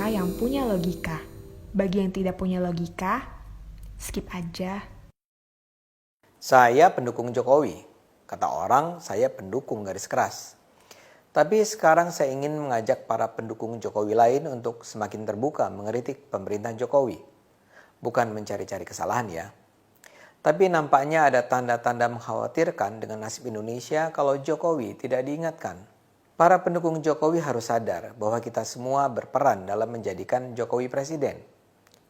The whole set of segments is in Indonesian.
kata-kata yang punya logika. Bagi yang tidak punya logika, skip aja. Saya pendukung Jokowi. Kata orang, saya pendukung garis keras. Tapi sekarang saya ingin mengajak para pendukung Jokowi lain untuk semakin terbuka mengkritik pemerintahan Jokowi. Bukan mencari-cari kesalahan ya. Tapi nampaknya ada tanda-tanda mengkhawatirkan dengan nasib Indonesia kalau Jokowi tidak diingatkan. Para pendukung Jokowi harus sadar bahwa kita semua berperan dalam menjadikan Jokowi presiden.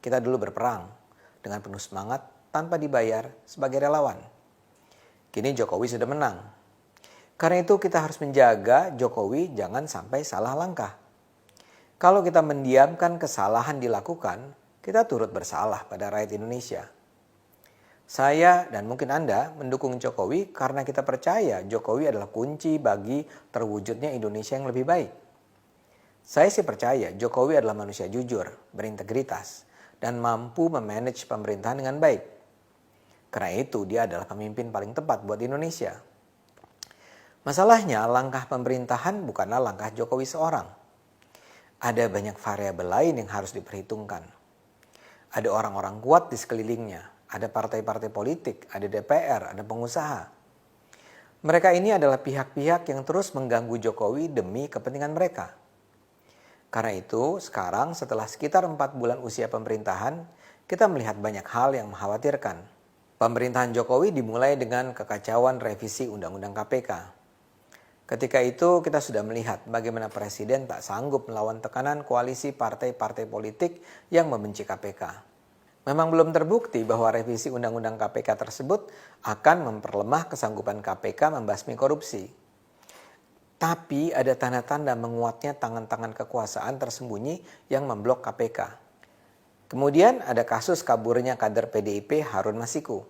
Kita dulu berperang dengan penuh semangat tanpa dibayar sebagai relawan. Kini Jokowi sudah menang. Karena itu kita harus menjaga Jokowi jangan sampai salah langkah. Kalau kita mendiamkan kesalahan dilakukan, kita turut bersalah pada rakyat Indonesia. Saya dan mungkin Anda mendukung Jokowi karena kita percaya Jokowi adalah kunci bagi terwujudnya Indonesia yang lebih baik. Saya sih percaya Jokowi adalah manusia jujur, berintegritas, dan mampu memanage pemerintahan dengan baik. Karena itu dia adalah pemimpin paling tepat buat Indonesia. Masalahnya langkah pemerintahan bukanlah langkah Jokowi seorang. Ada banyak variabel lain yang harus diperhitungkan. Ada orang-orang kuat di sekelilingnya, ada partai-partai politik, ada DPR, ada pengusaha. Mereka ini adalah pihak-pihak yang terus mengganggu Jokowi demi kepentingan mereka. Karena itu sekarang setelah sekitar 4 bulan usia pemerintahan, kita melihat banyak hal yang mengkhawatirkan. Pemerintahan Jokowi dimulai dengan kekacauan revisi Undang-Undang KPK. Ketika itu kita sudah melihat bagaimana Presiden tak sanggup melawan tekanan koalisi partai-partai politik yang membenci KPK. Memang belum terbukti bahwa revisi Undang-Undang KPK tersebut akan memperlemah kesanggupan KPK membasmi korupsi. Tapi ada tanda-tanda menguatnya tangan-tangan kekuasaan tersembunyi yang memblok KPK. Kemudian ada kasus kaburnya kader PDIP Harun Masiku.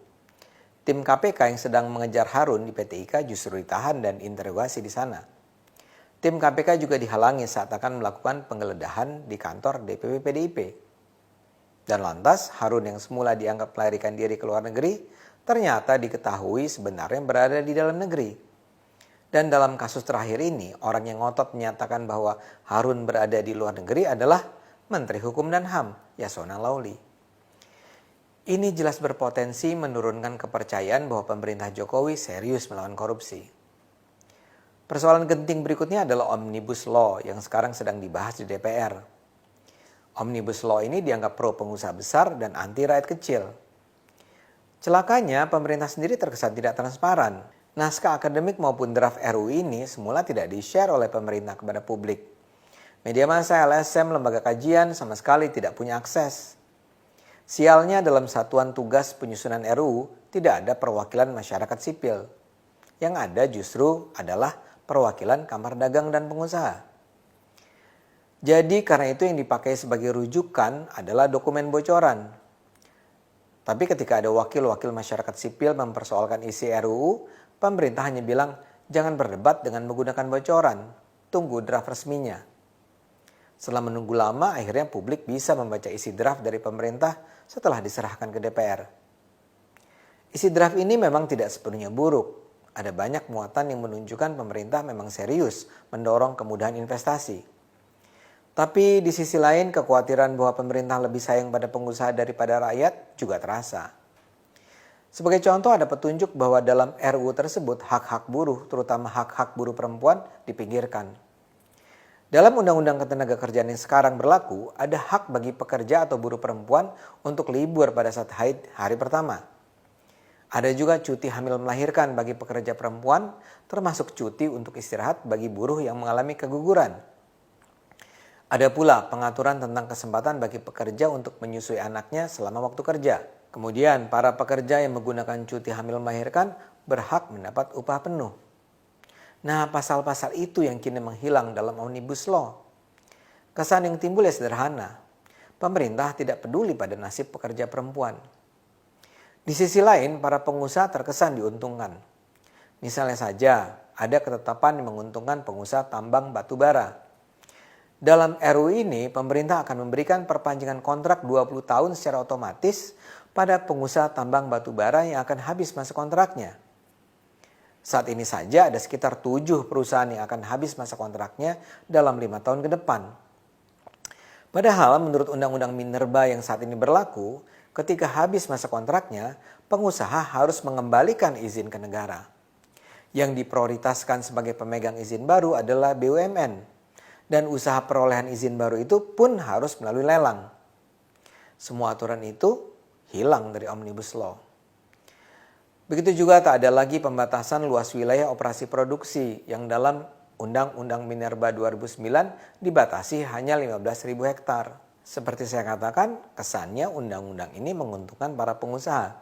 Tim KPK yang sedang mengejar Harun di PT IKA justru ditahan dan interogasi di sana. Tim KPK juga dihalangi saat akan melakukan penggeledahan di kantor DPP PDIP. Dan lantas Harun yang semula dianggap melarikan diri ke luar negeri, ternyata diketahui sebenarnya berada di dalam negeri. Dan dalam kasus terakhir ini, orang yang ngotot menyatakan bahwa Harun berada di luar negeri adalah Menteri Hukum dan HAM, Yasona Laoly. Ini jelas berpotensi menurunkan kepercayaan bahwa pemerintah Jokowi serius melawan korupsi. Persoalan genting berikutnya adalah Omnibus Law yang sekarang sedang dibahas di DPR. Omnibus Law ini dianggap pro pengusaha besar dan anti rakyat kecil. Celakanya, pemerintah sendiri terkesan tidak transparan. Naskah akademik maupun draft RUU ini semula tidak di-share oleh pemerintah kepada publik. Media massa, LSM, lembaga kajian sama sekali tidak punya akses. Sialnya dalam satuan tugas penyusunan RUU tidak ada perwakilan masyarakat sipil. Yang ada justru adalah perwakilan Kamar Dagang dan Pengusaha. Jadi karena itu yang dipakai sebagai rujukan adalah dokumen bocoran. Tapi ketika ada wakil-wakil masyarakat sipil mempersoalkan isi RUU, pemerintah hanya bilang jangan berdebat dengan menggunakan bocoran, tunggu draft resminya. Setelah menunggu lama, akhirnya publik bisa membaca isi draft dari pemerintah setelah diserahkan ke DPR. Isi draft ini memang tidak sepenuhnya buruk. Ada banyak muatan yang menunjukkan pemerintah memang serius mendorong kemudahan investasi. Tapi di sisi lain, kekhawatiran bahwa pemerintah lebih sayang pada pengusaha daripada rakyat juga terasa. Sebagai contoh ada petunjuk bahwa dalam RUU tersebut hak-hak buruh, terutama hak-hak buruh perempuan, dipinggirkan. Dalam Undang-Undang Ketenagakerjaan yang sekarang berlaku, ada hak bagi pekerja atau buruh perempuan untuk libur pada saat haid hari pertama. Ada juga cuti hamil melahirkan bagi pekerja perempuan, termasuk cuti untuk istirahat bagi buruh yang mengalami keguguran. Ada pula pengaturan tentang kesempatan bagi pekerja untuk menyusui anaknya selama waktu kerja. Kemudian, para pekerja yang menggunakan cuti hamil melahirkan berhak mendapat upah penuh. Nah, pasal-pasal itu yang kini menghilang dalam Omnibus Law. Kesan yang timbul ya sederhana. Pemerintah tidak peduli pada nasib pekerja perempuan. Di sisi lain, para pengusaha terkesan diuntungkan. Misalnya saja, ada ketetapan yang menguntungkan pengusaha tambang batu bara. Dalam RUU ini, pemerintah akan memberikan perpanjangan kontrak 20 tahun secara otomatis pada pengusaha tambang batu bara yang akan habis masa kontraknya. Saat ini saja ada sekitar 7 perusahaan yang akan habis masa kontraknya dalam 5 tahun ke depan. Padahal menurut Undang-Undang Minerba yang saat ini berlaku, ketika habis masa kontraknya, pengusaha harus mengembalikan izin ke negara. Yang diprioritaskan sebagai pemegang izin baru adalah BUMN. Dan usaha perolehan izin baru itu pun harus melalui lelang. Semua aturan itu hilang dari Omnibus Law. Begitu juga tak ada lagi pembatasan luas wilayah operasi produksi yang dalam Undang-Undang Minerba 2009 dibatasi hanya 15.000 hektar. Seperti saya katakan, kesannya undang-undang ini menguntungkan para pengusaha.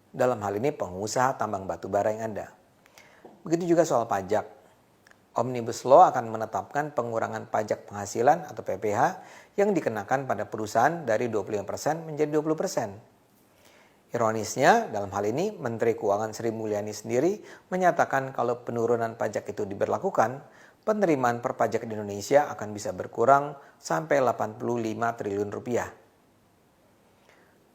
Dalam hal ini pengusaha tambang batu bara yang ada. Begitu juga soal pajak. Omnibus Law akan menetapkan pengurangan pajak penghasilan atau PPh yang dikenakan pada perusahaan dari 25% menjadi 20%. Ironisnya, dalam hal ini Menteri Keuangan Sri Mulyani sendiri menyatakan kalau penurunan pajak itu diberlakukan, penerimaan perpajak di Indonesia akan bisa berkurang sampai 85 triliun rupiah.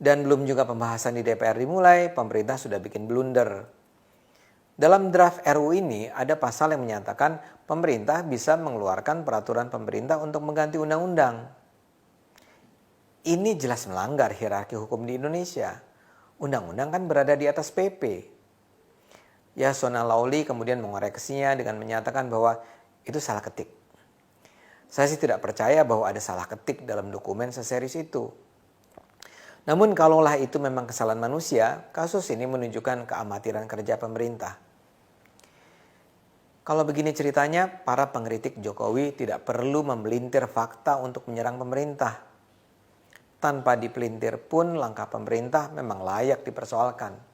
Dan belum juga pembahasan di DPR dimulai, pemerintah sudah bikin blunder. Dalam draft RUU ini ada pasal yang menyatakan pemerintah bisa mengeluarkan peraturan pemerintah untuk mengganti undang-undang. Ini jelas melanggar hierarki hukum di Indonesia. Undang-undang kan berada di atas PP. Yasona Lauli kemudian mengoreksinya dengan menyatakan bahwa itu salah ketik. Saya sih tidak percaya bahwa ada salah ketik dalam dokumen seserius itu. Namun kalaulah itu memang kesalahan manusia, kasus ini menunjukkan keamatiran kerja pemerintah. Kalau begini ceritanya, para pengkritik Jokowi tidak perlu memelintir fakta untuk menyerang pemerintah. Tanpa dipelintir pun langkah pemerintah memang layak dipersoalkan.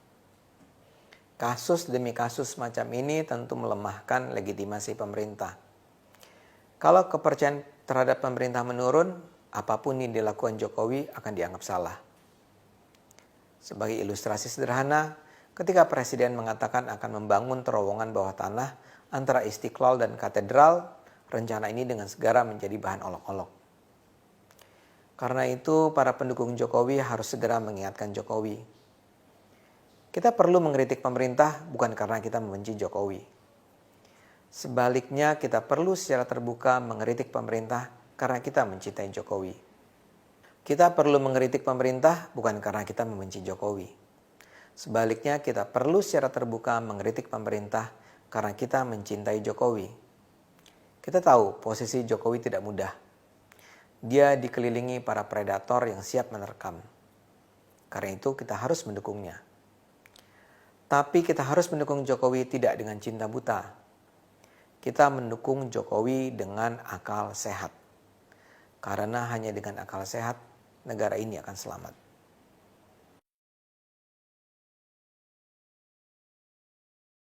Kasus demi kasus semacam ini tentu melemahkan legitimasi pemerintah. Kalau kepercayaan terhadap pemerintah menurun, apapun yang dilakukan Jokowi akan dianggap salah. Sebagai ilustrasi sederhana, ketika Presiden mengatakan akan membangun terowongan bawah tanah antara Istiqlal dan Katedral, rencana ini dengan segera menjadi bahan olok-olok. Karena itu, para pendukung Jokowi harus segera mengingatkan Jokowi. Kita perlu mengkritik pemerintah bukan karena kita membenci Jokowi. Sebaliknya, kita perlu secara terbuka mengkritik pemerintah karena kita mencintai Jokowi. Kita perlu mengkritik pemerintah bukan karena kita membenci Jokowi. Sebaliknya, kita perlu secara terbuka mengkritik pemerintah karena kita mencintai Jokowi. Kita tahu posisi Jokowi tidak mudah. Dia dikelilingi para predator yang siap menerkam. Karena itu kita harus mendukungnya. Tapi kita harus mendukung Jokowi tidak dengan cinta buta. Kita mendukung Jokowi dengan akal sehat. Karena hanya dengan akal sehat, negara ini akan selamat.